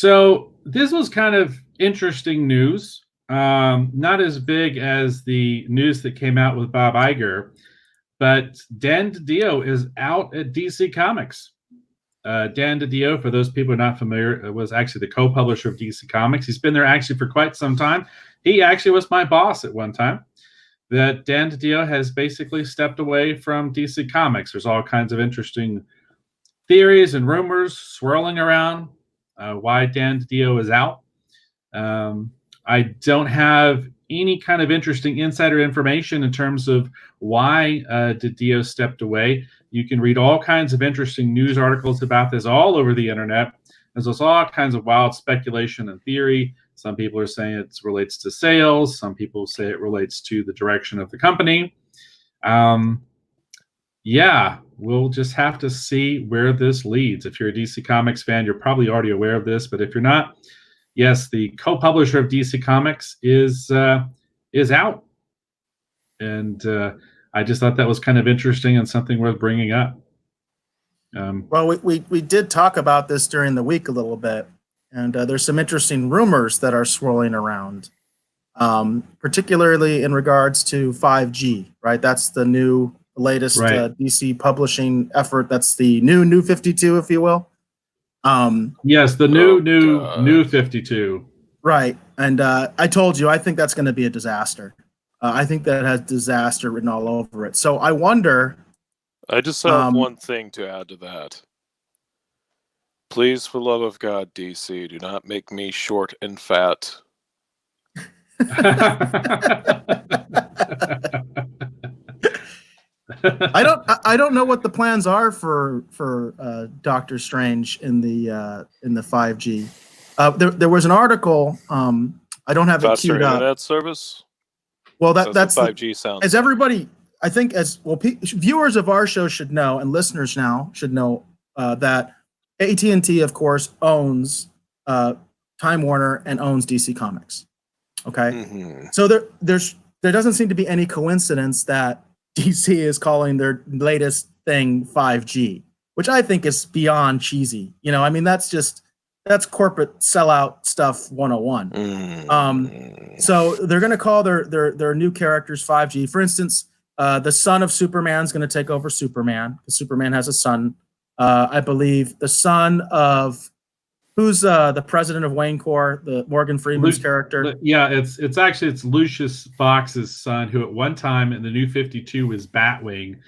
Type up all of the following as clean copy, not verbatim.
So this was kind of interesting news. Not as big as the news that came out with Bob Iger, but Dan Didio is out at DC Comics. Dan Didio, for those people who are not familiar, was actually the co-publisher of DC Comics. He's been there actually for quite some time. He actually was my boss at one time. That Dan Didio has basically stepped away from DC Comics. There's all kinds of interesting theories and rumors swirling around why Dan Didio is out. I don't have any kind of interesting insider information in terms of why Didio stepped away. You can read all kinds of interesting news articles about this all over the internet. There's all kinds of wild speculation and theory. Some people are saying it relates to sales. Some people say it relates to the direction of the company. Yeah, we'll just have to see where this leads. If you're a DC Comics fan, you're probably already aware of this. But if you're not, yes, the co-publisher of DC Comics is out. And I just thought that was kind of interesting and something worth bringing up. Well, we did talk about this during the week a little bit, and there's some interesting rumors that are swirling around, particularly in regards to 5G, right? That's the latest DC publishing effort. That's the new 52, if you will. Yes, the new 52. Right, and I told you, I think that's going to be a disaster. I think that has disaster written all over it. So I wonder. I just have one thing to add to that. Please, for the love of God, DC, do not make me short and fat. I don't know what the plans are for Doctor Strange in the 5G. There was an article. I don't have it queued up. Internet service. Well, that's 5G sounds. As everybody, I think, viewers of our show should know, and listeners now should know that AT&T, of course, owns Time Warner and owns DC Comics. Okay, so there doesn't seem to be any coincidence that DC is calling their latest thing 5G, which I think is beyond cheesy. You know, I mean, that's corporate sellout stuff 101. So they're going to call their new characters 5G. For instance, the son of Superman is going to take over Superman, because Superman has a son. I believe the son of who's the president of Wayne Corps, the Morgan Freeman's character. Yeah, it's Lucius Fox's son, who at one time in the New 52 was Batwing.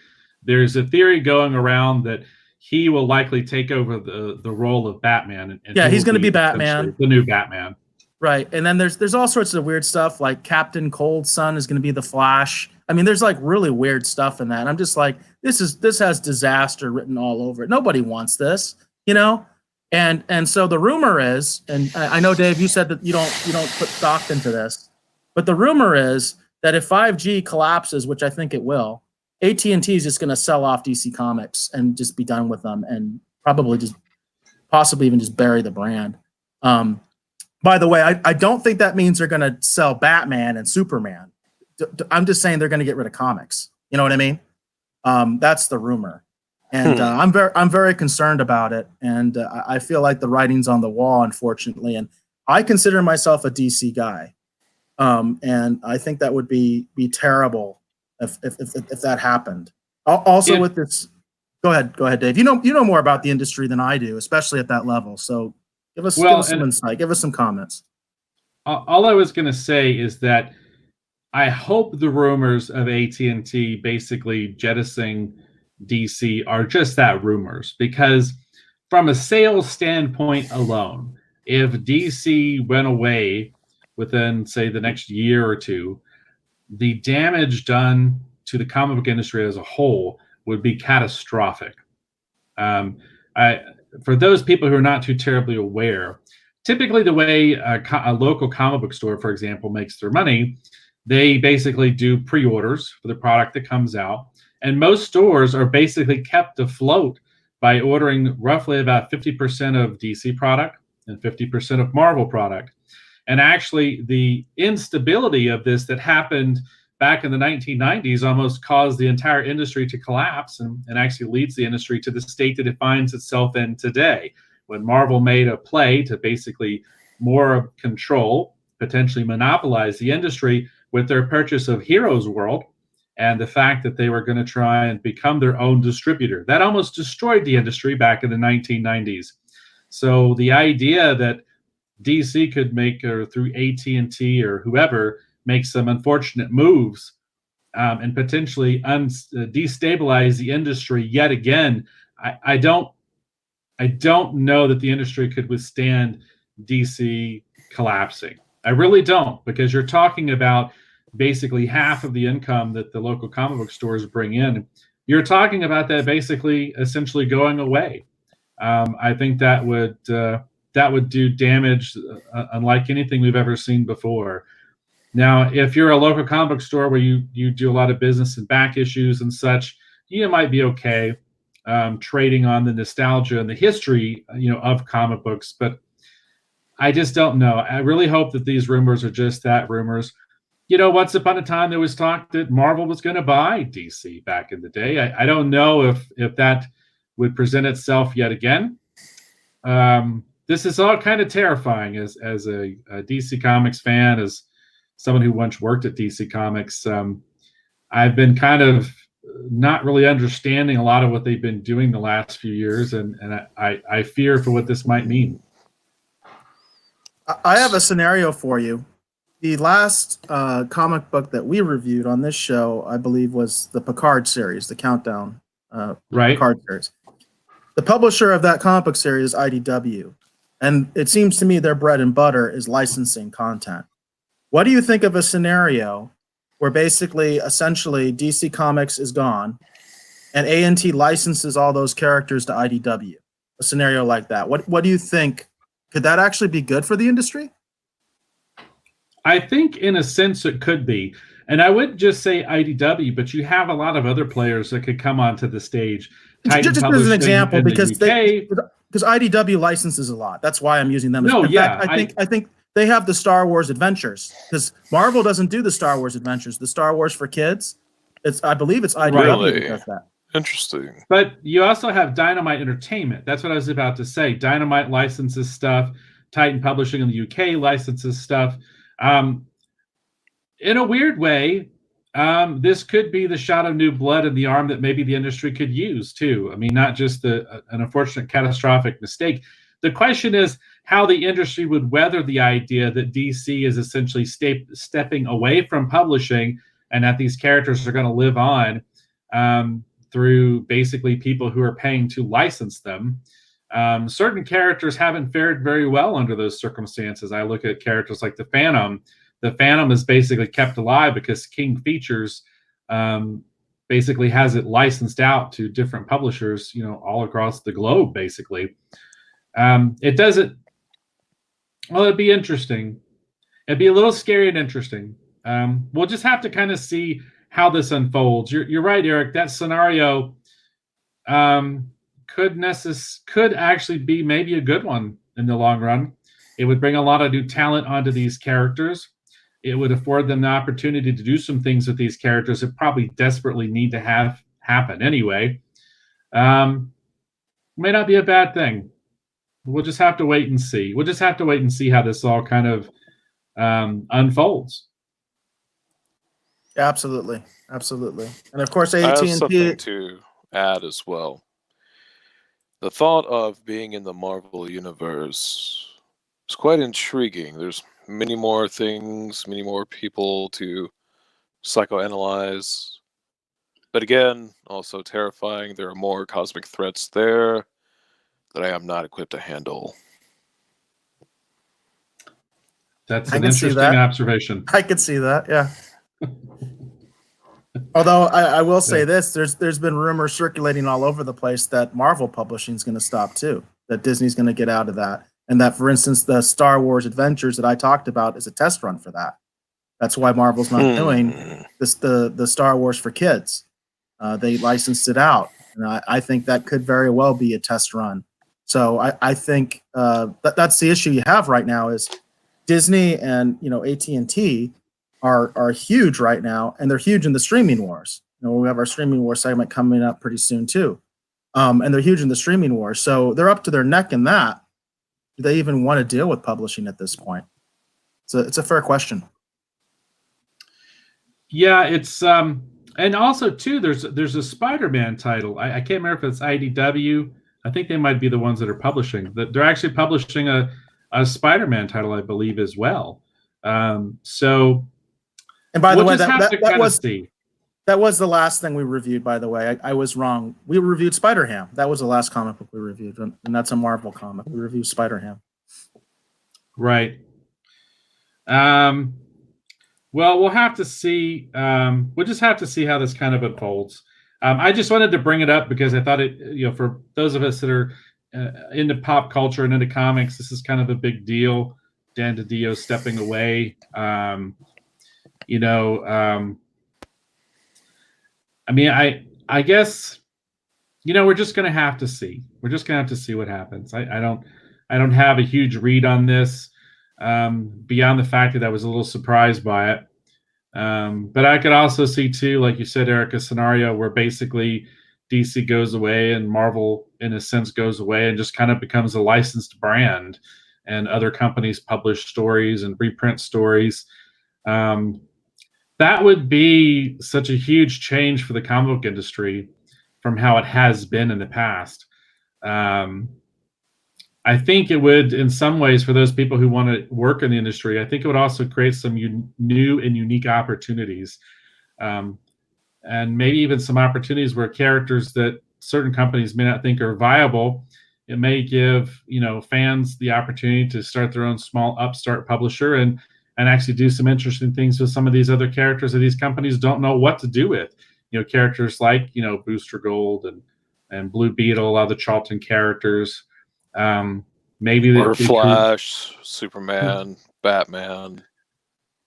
There's a theory going around that he will likely take over the role of Batman. And he's going to be Batman, the new Batman. Right, and then there's all sorts of weird stuff, like Captain Cold's son is going to be the Flash. I mean, there's like really weird stuff in that. And I'm just like, this has disaster written all over it. Nobody wants this, you know. And so the rumor is, and I know, Dave, you said that you don't put stock into this, but the rumor is that if 5G collapses, which I think it will, AT&T is just going to sell off DC Comics and just be done with them, and possibly even just bury the brand. By the way, I don't think that means they're going to sell Batman and Superman. I'm just saying they're going to get rid of comics. You know what I mean? That's the rumor. And I'm very concerned about it, and I feel like the writing's on the wall, unfortunately. And I consider myself a DC guy, and I think that would be terrible if that happened. Also, with this, go ahead, Dave. You know more about the industry than I do, especially at that level. So give us some insight, give us some comments. All I was going to say is that I hope the rumors of AT&T basically jettisoning DC are just that, rumors, because from a sales standpoint alone, if DC went away within, say, the next year or two, the damage done to the comic book industry as a whole would be catastrophic. For those people who are not too terribly aware, typically the way a local comic book store, for example, makes their money, they basically do pre-orders for the product that comes out. And most stores are basically kept afloat by ordering roughly about 50% of DC product and 50% of Marvel product. And actually, the instability of this that happened back in the 1990s almost caused the entire industry to collapse, and actually leads the industry to the state that it finds itself in today, when Marvel made a play to basically more control, potentially monopolize the industry with their purchase of Heroes World, and the fact that they were going to try and become their own distributor. That almost destroyed the industry back in the 1990s. So the idea that DC could make, or through AT&T or whoever, make some unfortunate moves and potentially destabilize the industry yet again, I don't know that the industry could withstand DC collapsing. I really don't, because you're talking about basically half of the income that the local comic book stores bring in. You're talking about that basically essentially going away. I think that would do damage unlike anything we've ever seen before. Now, if you're a local comic book store where you do a lot of business and back issues and such, you might be okay trading on the nostalgia and the history, of comic books. But I just don't know. I really hope that these rumors are just that, rumors. Once upon a time there was talk that Marvel was going to buy DC back in the day. I don't know if that would present itself yet again. This is all kind of terrifying as a DC Comics fan, as someone who once worked at DC Comics. I've been kind of not really understanding a lot of what they've been doing the last few years, and I fear for what this might mean. I have a scenario for you. The last comic book that we reviewed on this show, I believe, was the Picard series, the Countdown right. Picard series. The publisher of that comic book series is IDW, and it seems to me their bread and butter is licensing content. What do you think of a scenario where basically, essentially, DC Comics is gone, and A&T licenses all those characters to IDW? A scenario like that. What do you think? Could that actually be good for the industry? I think in a sense it could be. And I wouldn't just say IDW, but you have a lot of other players that could come onto the stage. Just as an example, because IDW licenses a lot. That's why I'm using them. I think they have the Star Wars Adventures, because Marvel doesn't do the Star Wars Adventures. The Star Wars for kids, I believe it's IDW that does that. Interesting. But you also have Dynamite Entertainment. That's what I was about to say. Dynamite licenses stuff. Titan Publishing in the UK licenses stuff. In a weird way, this could be the shot of new blood in the arm that maybe the industry could use too. I mean, not just an unfortunate catastrophic mistake. The question is how the industry would weather the idea that DC is essentially stepping away from publishing, and that these characters are going to live on through basically people who are paying to license them. Certain characters haven't fared very well under those circumstances. I look at characters like the Phantom. The Phantom is basically kept alive because King Features basically has it licensed out to different publishers, all across the globe, basically. It doesn't. Well, it'd be interesting. It'd be a little scary and interesting. We'll just have to kind of see how this unfolds. You're right, Eric. That scenario could actually be maybe a good one in the long run. It would bring a lot of new talent onto these characters. It would afford them the opportunity to do some things with these characters that probably desperately need to have happen anyway. May not be a bad thing. We'll just have to wait and see. We'll just have to wait and see how this all kind of unfolds. Absolutely. And of course, AT&T. I have something to add as well. The thought of being in the Marvel universe is quite intriguing. There's many more things, many more people to psychoanalyze. But again, also terrifying. There are more cosmic threats there that I am not equipped to handle. That's an interesting observation. I could see that, yeah. Although I will say this, there's been rumors circulating all over the place that Marvel publishing is going to stop too, that Disney's going to get out of that. And that, for instance, the Star Wars Adventures that I talked about is a test run for that. That's why Marvel's not doing this, the Star Wars for kids. They licensed it out. And I think that could very well be a test run. So I think that's the issue you have right now is Disney and AT&T are huge right now, and they're huge in the streaming wars. We have our streaming war segment coming up pretty soon too. and they're huge in the streaming war. So they're up to their neck in that. Do they even want to deal with publishing at this point? It's a fair question. Yeah, it's and also too, there's a Spider-Man title. I can't remember if it's IDW. I think they might be the ones that are publishing. They're actually publishing a Spider-Man title, I believe, as well. So, and by the way, that was the last thing we reviewed. By the way, I was wrong. We reviewed Spider-Ham. That was the last comic book we reviewed, and that's a Marvel comic. We reviewed Spider-Ham. Right. Well, we'll have to see. We'll just have to see how this kind of unfolds. I just wanted to bring it up because I thought it, for those of us that are into pop culture and into comics, this is kind of a big deal. Dan Didio stepping away. I mean, I guess, we're just going to have to see. We're just going to have to see what happens. I don't have a huge read on this. Beyond the fact that I was a little surprised by it. But I could also see too, like you said, Eric, a scenario where basically DC goes away and Marvel, in a sense, goes away and just kind of becomes a licensed brand, and other companies publish stories and reprint stories. That would be such a huge change for the comic book industry from how it has been in the past. I think it would, in some ways, for those people who want to work in the industry, I think it would also create some new and unique opportunities. And maybe even some opportunities where characters that certain companies may not think are viable, it may give, fans the opportunity to start their own small upstart publisher and actually do some interesting things with some of these other characters that these companies don't know what to do with. Characters like, Booster Gold and Blue Beetle, a lot of the Charlton characters. Maybe or Flash, Superman, Batman.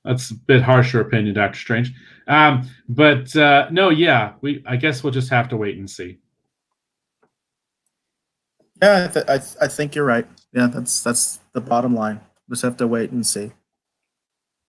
That's a bit harsher opinion, Dr. Strange. But no, yeah, I guess we'll just have to wait and see. Yeah, I think you're right. Yeah, that's the bottom line. Just have to wait and see.